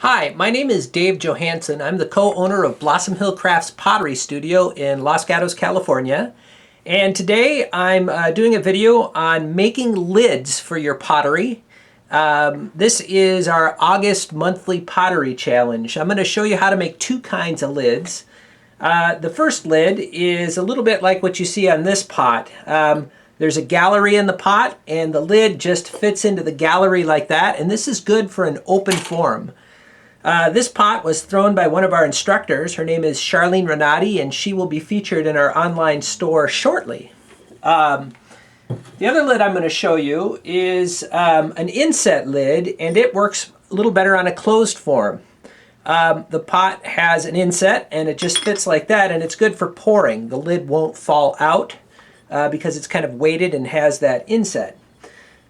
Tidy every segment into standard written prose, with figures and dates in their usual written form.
Hi, my name is Dave Johansson. I'm the co-owner of Blossom Hill Crafts Pottery Studio in Los Gatos, California. And today I'm doing a video on making lids for your pottery. This is our August monthly pottery challenge. I'm going to show you how to make two kinds of lids. The first lid is a little bit like what you see on this pot. There's a gallery in the pot and the lid just fits into the gallery like that, and this is good for an open form. This pot was thrown by one of our instructors. Her name is Charlene Renati, and she will be featured in our online store shortly. The other lid I'm going to show you is an inset lid, and it works a little better on a closed form. The pot has an inset, and it just fits like that, and it's good for pouring. The lid won't fall out because it's kind of weighted and has that inset.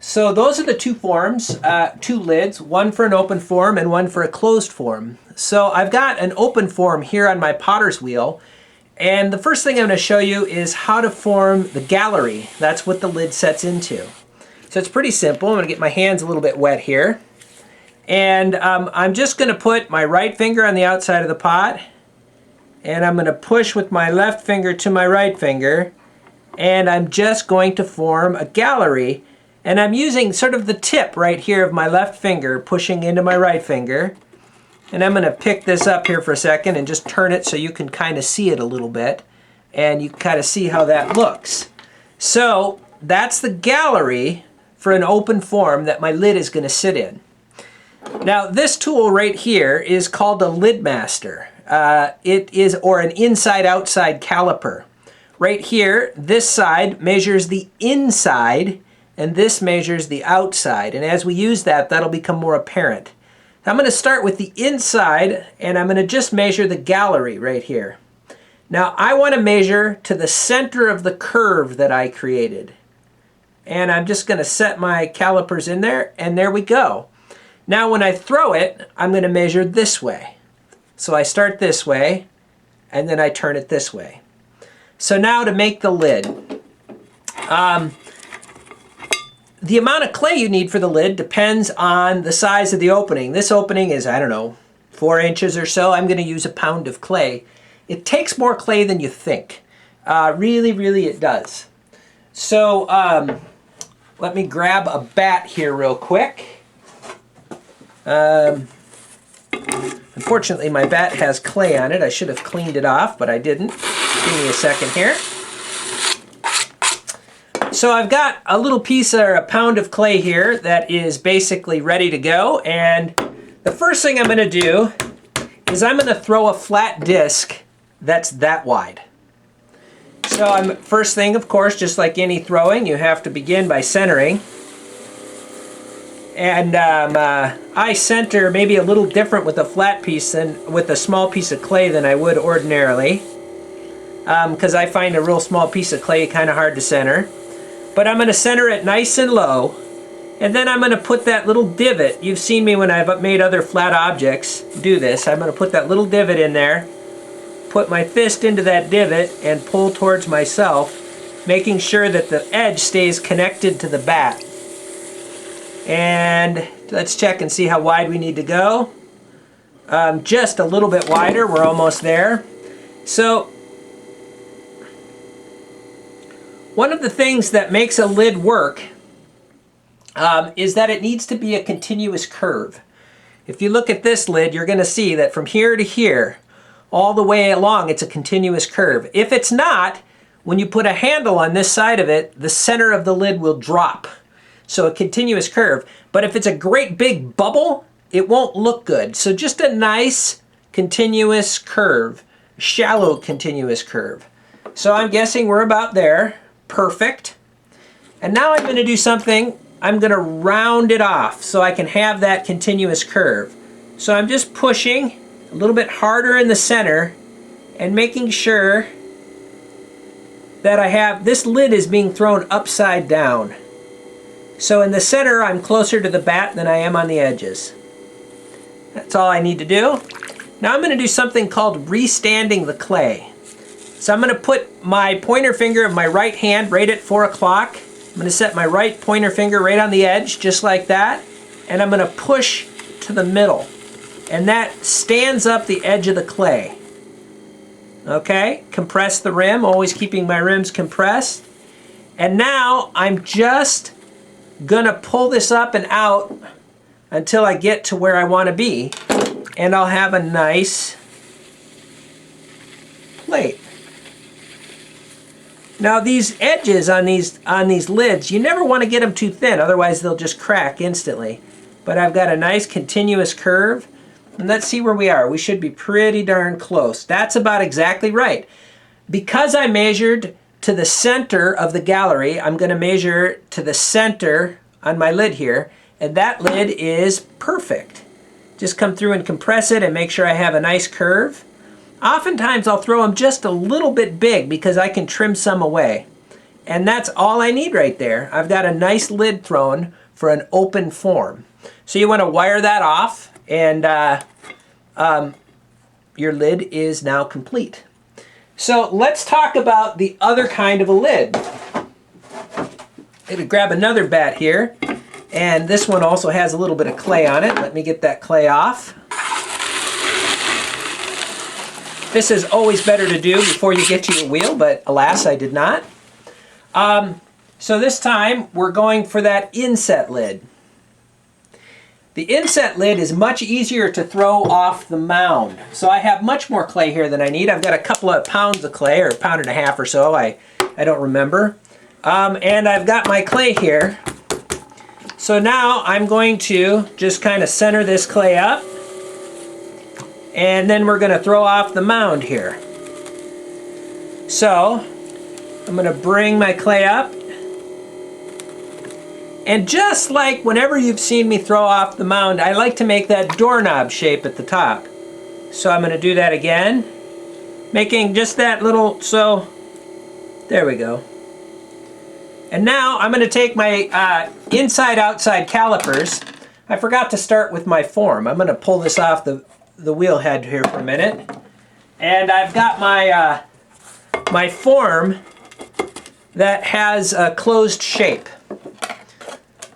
So those are the two forms, two lids, one for an open form and one for a closed form. So I've got an open form here on my potter's wheel, and the first thing I'm going to show you is how to form the gallery. That's what the lid sets into. So it's pretty simple. I'm going to get my hands a little bit wet here. And I'm just going to put my right finger on the outside of the pot, and I'm going to push with my left finger to my right finger, and I'm just going to form a gallery. And I'm using sort of the tip right here of my left finger pushing into my right finger. And I'm going to pick this up here for a second and just turn it so you can kind of see it a little bit. And you can kind of see how that looks. So that's the gallery for an open form that my lid is going to sit in. Now this tool right here is called a lid master. It is, or an inside-outside caliper. Right here, this side measures the inside, and this measures the outside. And as we use that, that'll become more apparent. I'm going to start with the inside, and I'm going to just measure the gallery right here. Now I want to measure to the center of the curve that I created. And I'm just going to set my calipers in there, and there we go. Now when I throw it, I'm going to measure this way. So I start this way, and then I turn it this way. So now to make the lid. The amount of clay you need for the lid depends on the size of the opening. This opening is, I don't know, 4 inches or so. I'm going to use 1 pound of clay. It takes more clay than you think. Really, it does. So let me grab a bat here real quick. Unfortunately, my bat has clay on it. I should have cleaned it off, but I didn't. Give me a second here. So I've got a little piece or 1 pound of clay here that is basically ready to go. And the first thing I'm going to do is I'm going to throw a flat disc that's that wide. So first thing, of course, just like any throwing, you have to begin by centering. And I center maybe a little different with a flat piece than with a small piece of clay than I would ordinarily. Because I find a real small piece of clay kind of hard to center. But I'm going to center it nice and low, and then I'm going to put that little divot. You've seen me when I've made other flat objects do this. I'm going to put that little divot in there, put my fist into that divot, and pull towards myself, making sure that the edge stays connected to the bat. And let's check and see how wide we need to go. Just a little bit wider. We're almost there. So one of the things that makes a lid work is that it needs to be a continuous curve. If you look at this lid, you're going to see that from here to here, all the way along, it's a continuous curve. If it's not, when you put a handle on this side of it, the center of the lid will drop. So a continuous curve. But if it's a great big bubble, it won't look good. So just a nice continuous curve, shallow continuous curve. So I'm guessing we're about there. Perfect. And now I'm going to do something. I'm going to round it off so I can have that continuous curve. So I'm just pushing a little bit harder in the center and making sure that I have this lid is being thrown upside down. So in the center, I'm closer to the bat than I am on the edges. That's all I need to do. Now I'm going to do something called restanding the clay. So I'm going to put my pointer finger of my right hand right at 4 o'clock. I'm going to set my right pointer finger right on the edge, just like that. And I'm going to push to the middle. and that stands up the edge of the clay. Okay, compress the rim, always keeping my rims compressed. And now I'm just gonna pull this up and out until I get to where I want to be, and I'll have a nice plate. Now these edges on these lids, you never want to get them too thin, otherwise they'll just crack instantly. But I've got a nice continuous curve, and let's see where we are. We should be pretty darn close. That's about exactly right. Because I measured to the center of the gallery, I'm going to measure to the center on my lid here, and that lid is perfect. Just come through and compress it and make sure I have a nice curve. Oftentimes I'll throw them just a little bit big because I can trim some away. And that's all I need right there. I've got a nice lid thrown for an open form. So you want to wire that off, and your lid is now complete. So let's talk about the other kind of a lid. I'm going to grab another bat here, and this one also has a little bit of clay on it. Let me get that clay off. This is always better to do before you get to your wheel, but alas, I did not. So this time, we're going for that inset lid. The inset lid is much easier to throw off the mound. So I have much more clay here than I need. I've got a couple of pounds of clay, or a pound and a half or so, I don't remember. And I've got my clay here. So now I'm going to just kind of center this clay up. And then we're going to throw off the mound here. So I'm going to bring my clay up. And just like whenever you've seen me throw off the mound, I like to make that doorknob shape at the top. So I'm going to do that again, making just that little, so there we go. And now I'm going to take my inside-outside calipers. I forgot to start with my form. I'm going to pull this off the wheel head here for a minute. And I've got my, my form that has a closed shape.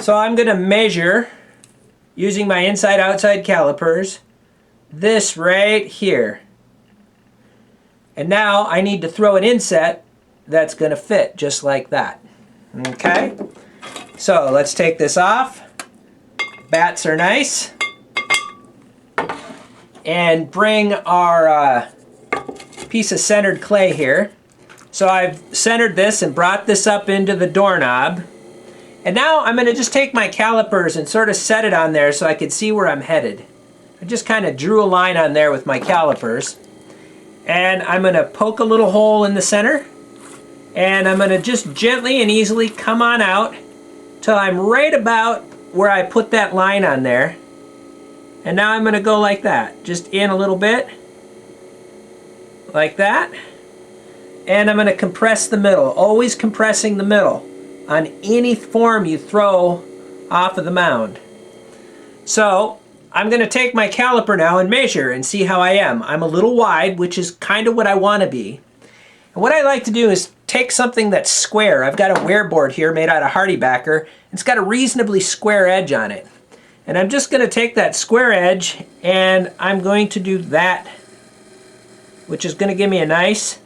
So I'm going to measure, using my inside-outside calipers, this right here. And now I need to throw an inset that's going to fit just like that. Okay? So let's take this off. Bats are nice. And bring our piece of centered clay here. So I've centered this and brought this up into the doorknob. And now I'm going to just take my calipers and sort of set it on there so I can see where I'm headed. I just kind of drew a line on there with my calipers. And I'm going to poke a little hole in the center. And I'm going to just gently and easily come on out till I'm right about where I put that line on there. And now I'm going to go like that. Just in a little bit. Like that. And I'm going to compress the middle. Always compressing the middle on any form you throw off of the mound. So I'm going to take my caliper now and measure and see how I am. I'm a little wide, which is kind of what I want to be. And what I like to do is take something that's square. I've got a wear board here made out of hardy backer. It's got a reasonably square edge on it. And I'm just going to take that square edge and I'm going to do that, which is going to give me a nice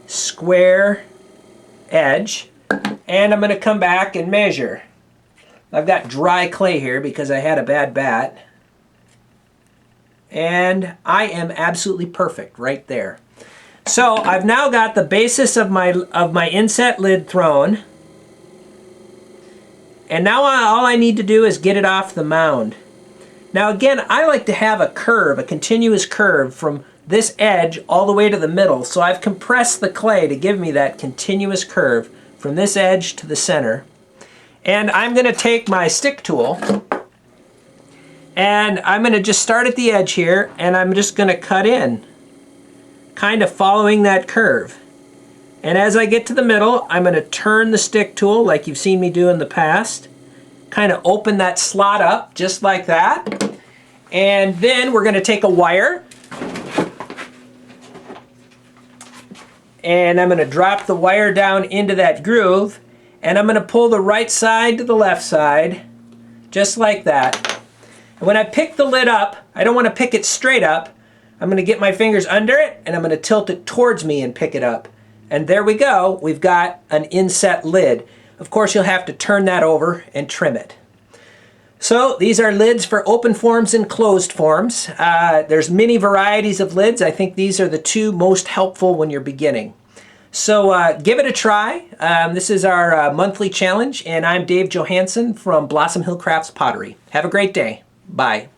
square edge. And I'm going to come back and measure. I've got dry clay here because I had a bad bat. And I am absolutely perfect right there. So I've now got the basis of my inset lid thrown. And now all I need to do is get it off the mound. Now again, I like to have a curve, a continuous curve from this edge all the way to the middle. So I've compressed the clay to give me that continuous curve from this edge to the center. And I'm going to take my stick tool and I'm going to just start at the edge here and I'm just going to cut in, kind of following that curve. And as I get to the middle, I'm going to turn the stick tool like you've seen me do in the past, kind of open that slot up just like that. And then we're going to take a wire and I'm going to drop the wire down into that groove and I'm going to pull the right side to the left side just like that. And when I pick the lid up, I don't want to pick it straight up. I'm going to get my fingers under it and I'm going to tilt it towards me and pick it up. And there we go. We've got an inset lid. Of course, you'll have to turn that over and trim it. So these are lids for open forms and closed forms. There's many varieties of lids. I think these are the two most helpful when you're beginning. So give it a try. This is our monthly challenge, and I'm Dave Johansson from Blossom Hill Crafts Pottery. Have a great day. Bye.